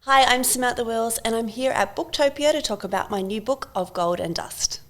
Hi, I'm Samantha and I'm here at Booktopia to talk about my new book of Gold and Dust.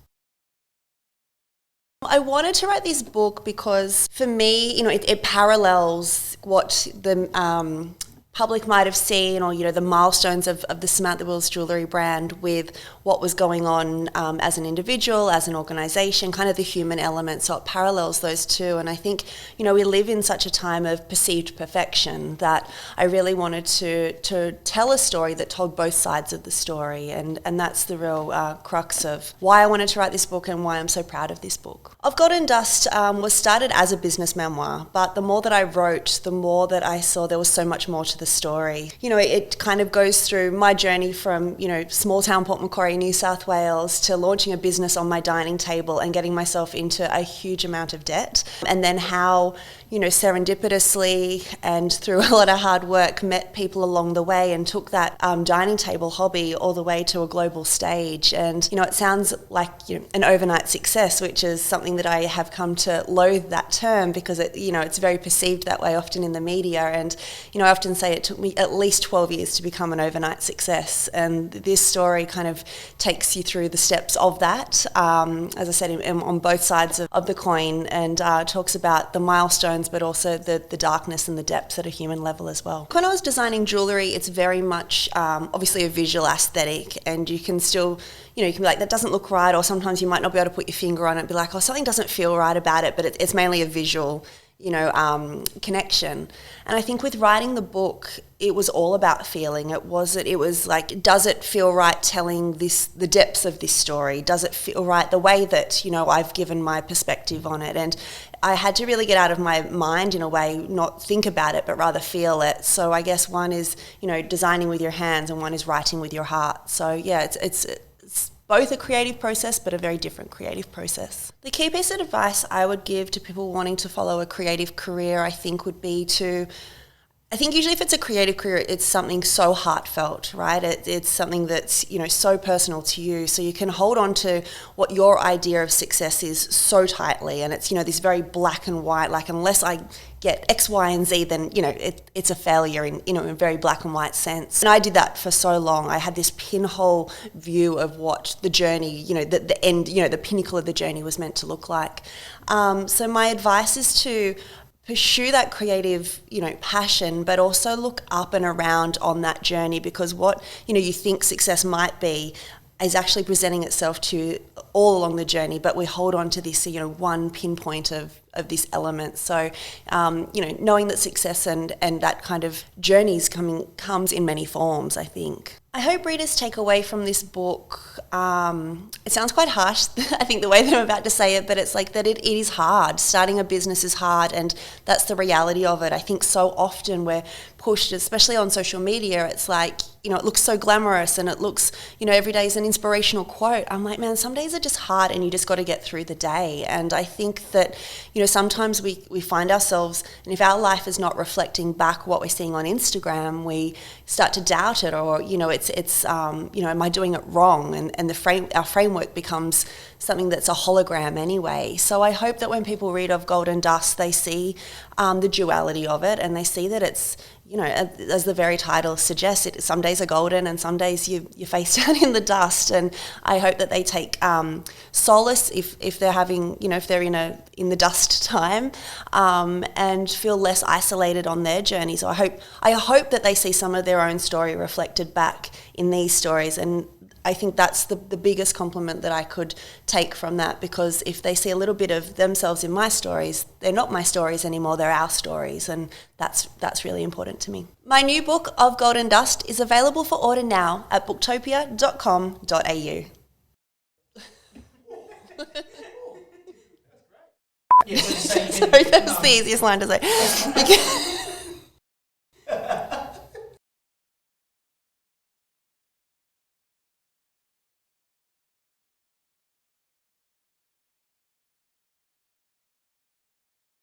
I wanted to write this book because for me, it parallels what the public might have seen, or the milestones of the Samantha Wills jewellery brand with what was going on as an individual, as an organisation, kind of the human element. So it parallels those two. And I think we live in such a time of perceived perfection that I really wanted to tell a story that told both sides of the story, and that's the real crux of why I wanted to write this book and why I'm so proud of this book. Of Gold and Dust was started as a business memoir, but the more that I wrote, the more that I saw there was so much more to the story. It kind of goes through my journey from, small town Port Macquarie, New South Wales, to launching a business on my dining table and getting myself into a huge amount of debt. And then how, serendipitously and through a lot of hard work, met people along the way and took that dining table hobby all the way to a global stage. And, it sounds like an overnight success, which is something that I have come to loathe that term because it's very perceived that way often in the media. And, I often say it took me at least 12 years to become an overnight success. And this story kind of takes you through the steps of that, as I said, on both sides of the coin, and talks about the milestones, but also the darkness and the depths at a human level as well. When I was designing jewellery, it's very much obviously a visual aesthetic, and you can still, you can be like, that doesn't look right, or sometimes you might not be able to put your finger on it and be like, oh, something doesn't feel right about it, but it's mainly a visual connection. And I think with writing the book, it was all about feeling. It was like, does it feel right telling the depths of this story? Does it feel right the way that, I've given my perspective on it? And I had to really get out of my mind in a way, not think about it, but rather feel it. So I guess one is, designing with your hands, and one is writing with your heart. So yeah, it's both a creative process, but a very different creative process. The key piece of advice I would give to people wanting to follow a creative career, I think, would be I think usually if it's a creative career, it's something so heartfelt, right? It's something that's, so personal to you. So you can hold on to what your idea of success is so tightly. And it's, this very black and white, like unless I get X, Y, and Z, then, it's a failure in a very black and white sense. And I did that for so long. I had this pinhole view of what the journey, the end, the pinnacle of the journey was meant to look like. So my advice is to pursue that creative, passion, but also look up and around on that journey, because what, you think success might be is actually presenting itself to you all along the journey, but we hold on to this, one pinpoint of this element. So, knowing that success and that kind of journeys comes in many forms, I think. I hope readers take away from this book, it sounds quite harsh, I think, the way that I'm about to say it, but it's like that it is hard. Starting a business is hard, and that's the reality of it. I think so often we're pushed, especially on social media, it's like, it looks so glamorous, and it looks, every day is an inspirational quote. I'm like, man, some days are just hard, and you just got to get through the day. And I think that, sometimes we find ourselves, and if our life is not reflecting back what we're seeing on Instagram, we start to doubt it, or, am I doing it wrong? And our framework becomes something that's a hologram anyway. So I hope that when people read Of Gold and Dust, they see the duality of it, and they see that it's, as the very title suggests, some days are golden and some days you're face down in the dust. And I hope that they take solace if they're having, if they're in the dust time, and feel less isolated on their journey. So I hope that they see some of their own story reflected back in these stories. And I think that's the biggest compliment that I could take from that, because if they see a little bit of themselves in my stories, they're not my stories anymore, they're our stories, and that's really important to me. My new book, Of Gold and Dust, is available for order now at booktopia.com.au. Sorry, that was the easiest line to say.